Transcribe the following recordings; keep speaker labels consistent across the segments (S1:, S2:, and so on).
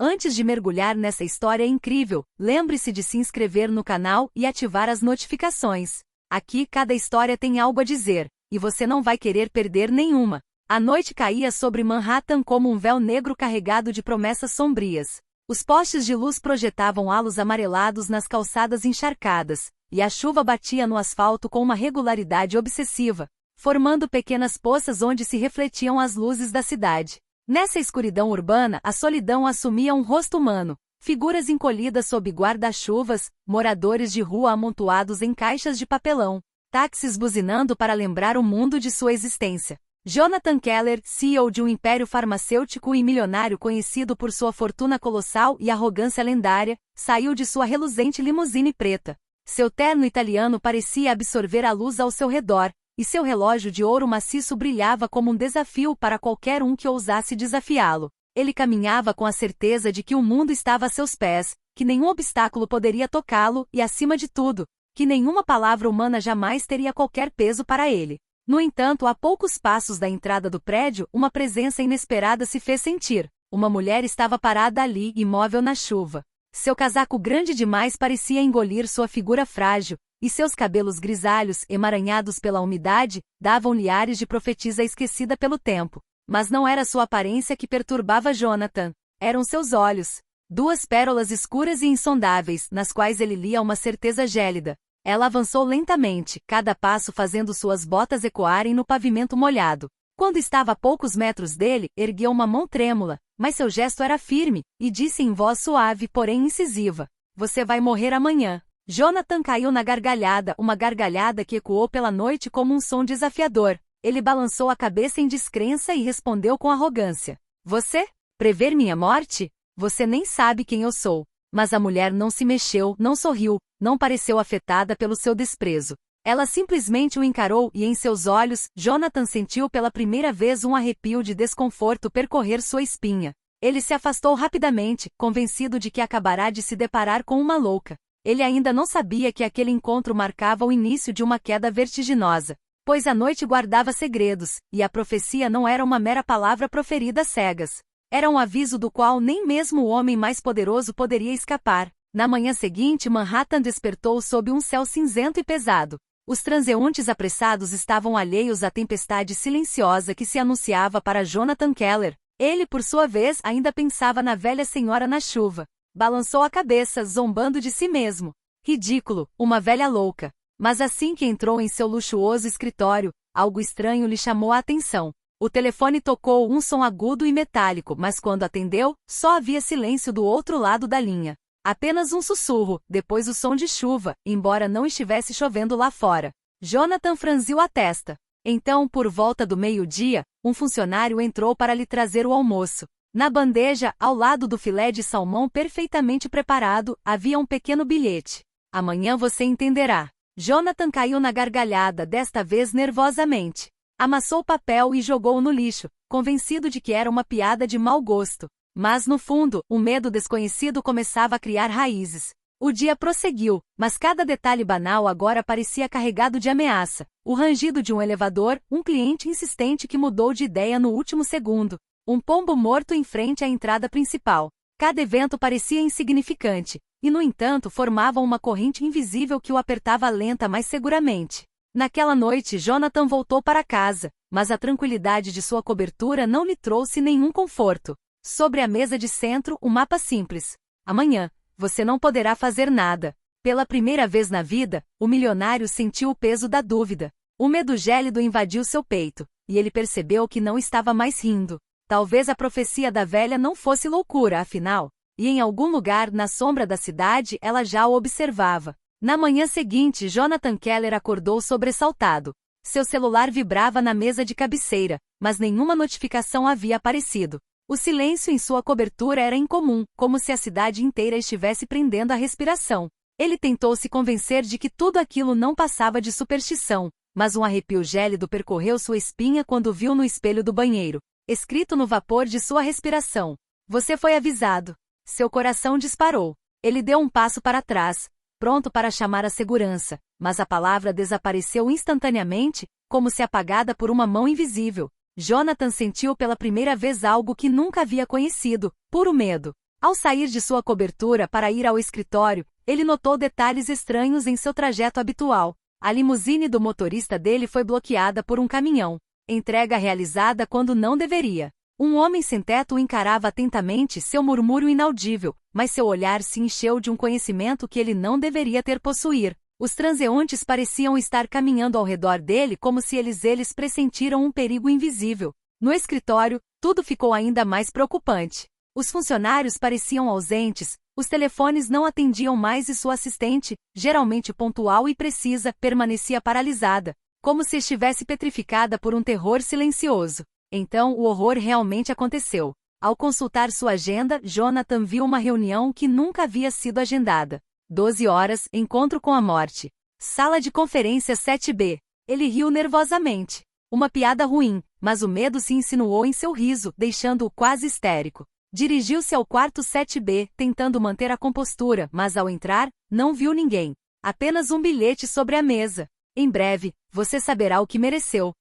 S1: Antes de mergulhar nessa história incrível, lembre-se de se inscrever no canal e ativar as notificações. Aqui cada história tem algo a dizer, e você não vai querer perder nenhuma. A noite caía sobre Manhattan como um véu negro carregado de promessas sombrias. Os postes de luz projetavam halos amarelados nas calçadas encharcadas, e a chuva batia no asfalto com uma regularidade obsessiva, formando pequenas poças onde se refletiam as luzes da cidade. Nessa escuridão urbana, a solidão assumia um rosto humano, figuras encolhidas sob guarda-chuvas, moradores de rua amontoados em caixas de papelão, táxis buzinando para lembrar o mundo de sua existência. Jonathan Keller, CEO de um império farmacêutico e milionário conhecido por sua fortuna colossal e arrogância lendária, saiu de sua reluzente limusine preta. Seu terno italiano parecia absorver a luz ao seu redor, e seu relógio de ouro maciço brilhava como um desafio para qualquer um que ousasse desafiá-lo. Ele caminhava com a certeza de que o mundo estava a seus pés, que nenhum obstáculo poderia tocá-lo e, acima de tudo, que nenhuma palavra humana jamais teria qualquer peso para ele. No entanto, a poucos passos da entrada do prédio, uma presença inesperada se fez sentir. Uma mulher estava parada ali, imóvel na chuva. Seu casaco grande demais parecia engolir sua figura frágil, e seus cabelos grisalhos, emaranhados pela umidade, davam-lhe ares de profetisa esquecida pelo tempo. Mas não era sua aparência que perturbava Jonathan. Eram seus olhos. Duas pérolas escuras e insondáveis, nas quais ele lia uma certeza gélida. Ela avançou lentamente, cada passo fazendo suas botas ecoarem no pavimento molhado. Quando estava a poucos metros dele, ergueu uma mão trêmula, mas seu gesto era firme, e disse em voz suave porém incisiva: "Você vai morrer amanhã." Jonathan caiu na gargalhada, uma gargalhada que ecoou pela noite como um som desafiador. Ele balançou a cabeça em descrença e respondeu com arrogância: "Você? Prever minha morte? Você nem sabe quem eu sou." Mas a mulher não se mexeu, não sorriu, não pareceu afetada pelo seu desprezo. Ela simplesmente o encarou e em seus olhos, Jonathan sentiu pela primeira vez um arrepio de desconforto percorrer sua espinha. Ele se afastou rapidamente, convencido de que acabará de se deparar com uma louca. Ele ainda não sabia que aquele encontro marcava o início de uma queda vertiginosa, pois a noite guardava segredos, e a profecia não era uma mera palavra proferida às cegas. Era um aviso do qual nem mesmo o homem mais poderoso poderia escapar. Na manhã seguinte, Manhattan despertou sob um céu cinzento e pesado. Os transeuntes apressados estavam alheios à tempestade silenciosa que se anunciava para Jonathan Keller. Ele, por sua vez, ainda pensava na velha senhora na chuva. Balançou a cabeça, zombando de si mesmo. Ridículo, uma velha louca. Mas assim que entrou em seu luxuoso escritório, algo estranho lhe chamou a atenção. O telefone tocou um som agudo e metálico, mas quando atendeu, só havia silêncio do outro lado da linha. Apenas um sussurro, depois o som de chuva, embora não estivesse chovendo lá fora. Jonathan franziu a testa. Então, por volta do meio-dia, um funcionário entrou para lhe trazer o almoço. Na bandeja, ao lado do filé de salmão perfeitamente preparado, havia um pequeno bilhete. "Amanhã você entenderá." Jonathan caiu na gargalhada, desta vez nervosamente. Amassou o papel e jogou-o no lixo, convencido de que era uma piada de mau gosto. Mas no fundo, o medo desconhecido começava a criar raízes. O dia prosseguiu, mas cada detalhe banal agora parecia carregado de ameaça. O rangido de um elevador, um cliente insistente que mudou de ideia no último segundo. Um pombo morto em frente à entrada principal. Cada evento parecia insignificante, e no entanto formavam uma corrente invisível que o apertava lenta mas seguramente. Naquela noite Jonathan voltou para casa, mas a tranquilidade de sua cobertura não lhe trouxe nenhum conforto. Sobre a mesa de centro, um mapa simples. "Amanhã, você não poderá fazer nada." Pela primeira vez na vida, o milionário sentiu o peso da dúvida. O medo gélido invadiu seu peito, e ele percebeu que não estava mais rindo. Talvez a profecia da velha não fosse loucura, afinal, e em algum lugar na sombra da cidade ela já o observava. Na manhã seguinte, Jonathan Keller acordou sobressaltado. Seu celular vibrava na mesa de cabeceira, mas nenhuma notificação havia aparecido. O silêncio em sua cobertura era incomum, como se a cidade inteira estivesse prendendo a respiração. Ele tentou se convencer de que tudo aquilo não passava de superstição, mas um arrepio gélido percorreu sua espinha quando viu no espelho do banheiro, escrito no vapor de sua respiração: "Você foi avisado." Seu coração disparou. Ele deu um passo para trás, pronto para chamar a segurança, mas a palavra desapareceu instantaneamente, como se apagada por uma mão invisível. Jonathan sentiu pela primeira vez algo que nunca havia conhecido: puro medo. Ao sair de sua cobertura para ir ao escritório, ele notou detalhes estranhos em seu trajeto habitual. A limusine do motorista dele foi bloqueada por um caminhão. Entrega realizada quando não deveria. Um homem sem teto o encarava atentamente, seu murmúrio inaudível, mas seu olhar se encheu de um conhecimento que ele não deveria ter possuir. Os transeuntes pareciam estar caminhando ao redor dele como se eles pressentiram um perigo invisível. No escritório, tudo ficou ainda mais preocupante. Os funcionários pareciam ausentes, os telefones não atendiam mais e sua assistente, geralmente pontual e precisa, permanecia paralisada, como se estivesse petrificada por um terror silencioso. Então o horror realmente aconteceu. Ao consultar sua agenda, Jonathan viu uma reunião que nunca havia sido agendada. 12 horas, encontro com a morte. Sala de conferência 7B. Ele riu nervosamente. Uma piada ruim, mas o medo se insinuou em seu riso, deixando-o quase histérico. Dirigiu-se ao quarto 7B, tentando manter a compostura, mas ao entrar, não viu ninguém. Apenas um bilhete sobre a mesa. Em breve, você saberá o que mereceu.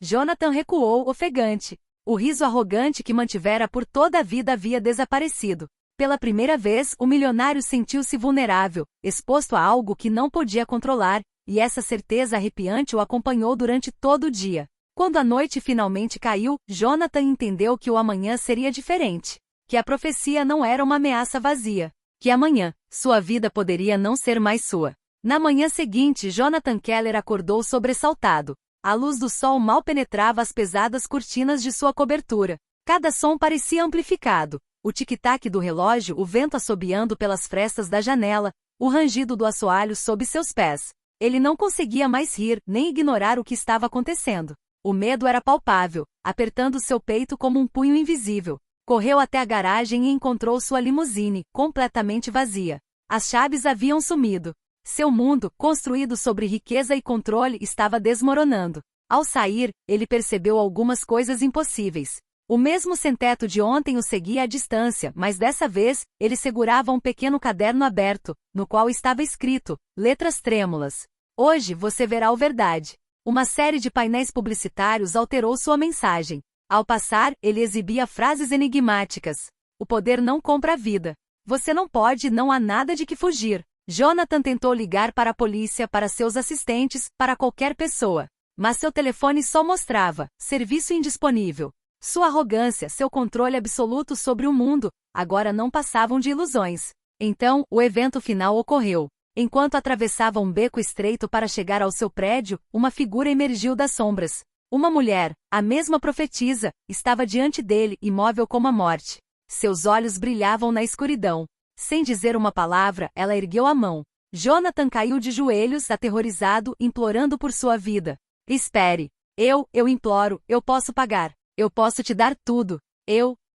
S1: Jonathan recuou, ofegante. O riso arrogante que mantivera por toda a vida havia desaparecido. Pela primeira vez, o milionário sentiu-se vulnerável, exposto a algo que não podia controlar, e essa certeza arrepiante o acompanhou durante todo o dia. Quando a noite finalmente caiu, Jonathan entendeu que o amanhã seria diferente. Que a profecia não era uma ameaça vazia. Que amanhã, sua vida poderia não ser mais sua. Na manhã seguinte, Jonathan Keller acordou sobressaltado. A luz do sol mal penetrava as pesadas cortinas de sua cobertura. Cada som parecia amplificado. O tic-tac do relógio, o vento assobiando pelas frestas da janela, o rangido do assoalho sob seus pés. Ele não conseguia mais rir, nem ignorar o que estava acontecendo. O medo era palpável, apertando seu peito como um punho invisível. Correu até a garagem e encontrou sua limusine, completamente vazia. As chaves haviam sumido. Seu mundo, construído sobre riqueza e controle, estava desmoronando. Ao sair, ele percebeu algumas coisas impossíveis. O mesmo sem-teto de ontem o seguia à distância, mas dessa vez, ele segurava um pequeno caderno aberto, no qual estava escrito, letras trêmulas. Hoje você verá o verdade. Uma série de painéis publicitários alterou sua mensagem. Ao passar, ele exibia frases enigmáticas. O poder não compra a vida. Você não pode, não há nada de que fugir. Jonathan tentou ligar para a polícia, para seus assistentes, para qualquer pessoa. Mas seu telefone só mostrava, serviço indisponível. Sua arrogância, seu controle absoluto sobre o mundo, agora não passavam de ilusões. Então, o evento final ocorreu. Enquanto atravessava um beco estreito para chegar ao seu prédio, uma figura emergiu das sombras. Uma mulher, a mesma profetisa, estava diante dele, imóvel como a morte. Seus olhos brilhavam na escuridão. Sem dizer uma palavra, ela ergueu a mão. Jonathan caiu de joelhos, aterrorizado, implorando por sua vida. Espere. Eu imploro, eu posso pagar. Eu posso te dar tudo.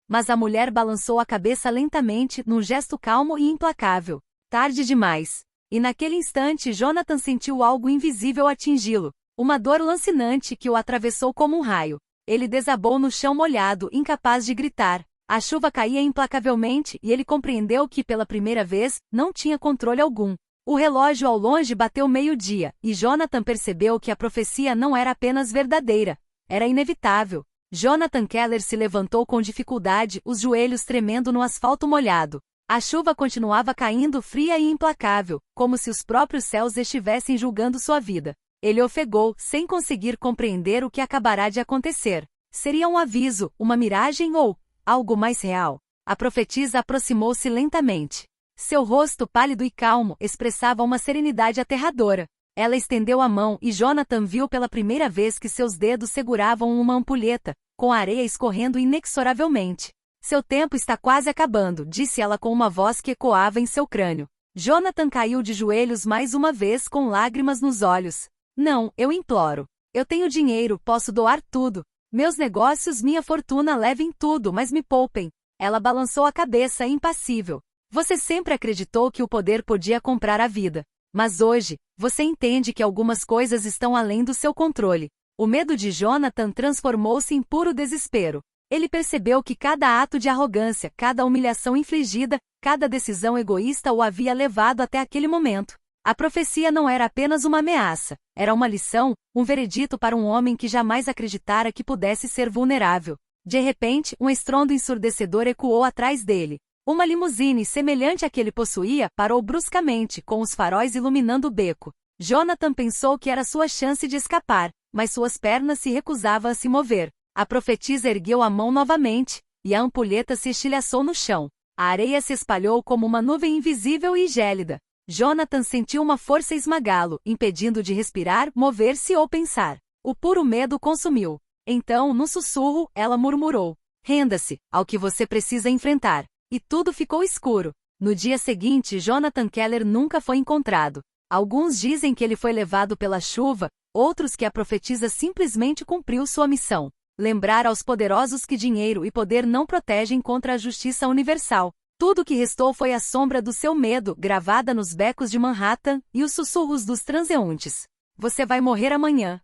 S1: Mas a mulher balançou a cabeça lentamente, num gesto calmo e implacável. Tarde demais. E naquele instante Jonathan sentiu algo invisível atingi-lo. Uma dor lancinante que o atravessou como um raio. Ele desabou no chão molhado, incapaz de gritar. A chuva caía implacavelmente e ele compreendeu que, pela primeira vez, não tinha controle algum. O relógio ao longe bateu meio-dia, e Jonathan percebeu que a profecia não era apenas verdadeira. Era inevitável. Jonathan Keller se levantou com dificuldade, os joelhos tremendo no asfalto molhado. A chuva continuava caindo fria e implacável, como se os próprios céus estivessem julgando sua vida. Ele ofegou, sem conseguir compreender o que acabará de acontecer. Seria um aviso, uma miragem ou algo mais real? A profetisa aproximou-se lentamente. Seu rosto pálido e calmo expressava uma serenidade aterradora. Ela estendeu a mão e Jonathan viu pela primeira vez que seus dedos seguravam uma ampulheta, com a areia escorrendo inexoravelmente. Seu tempo está quase acabando, disse ela com uma voz que ecoava em seu crânio. Jonathan caiu de joelhos mais uma vez com lágrimas nos olhos. Não, eu imploro. Eu tenho dinheiro, posso doar tudo. Meus negócios, minha fortuna, levem tudo, mas me poupem. Ela balançou a cabeça, impassível. Você sempre acreditou que o poder podia comprar a vida. Mas hoje, você entende que algumas coisas estão além do seu controle. O medo de Jonathan transformou-se em puro desespero. Ele percebeu que cada ato de arrogância, cada humilhação infligida, cada decisão egoísta o havia levado até aquele momento. A profecia não era apenas uma ameaça, era uma lição, um veredito para um homem que jamais acreditara que pudesse ser vulnerável. De repente, um estrondo ensurdecedor ecoou atrás dele. Uma limusine semelhante à que ele possuía parou bruscamente, com os faróis iluminando o beco. Jonathan pensou que era sua chance de escapar, mas suas pernas se recusavam a se mover. A profetisa ergueu a mão novamente, e a ampulheta se estilhaçou no chão. A areia se espalhou como uma nuvem invisível e gélida. Jonathan sentiu uma força esmagá-lo, impedindo de respirar, mover-se ou pensar. O puro medo consumiu. Então, num sussurro, ela murmurou: "Renda-se ao que você precisa enfrentar." E tudo ficou escuro. No dia seguinte, Jonathan Keller nunca foi encontrado. Alguns dizem que ele foi levado pela chuva, outros que a profetisa simplesmente cumpriu sua missão: lembrar aos poderosos que dinheiro e poder não protegem contra a justiça universal. Tudo o que restou foi a sombra do seu medo, gravada nos becos de Manhattan, e os sussurros dos transeuntes: "Você vai morrer amanhã."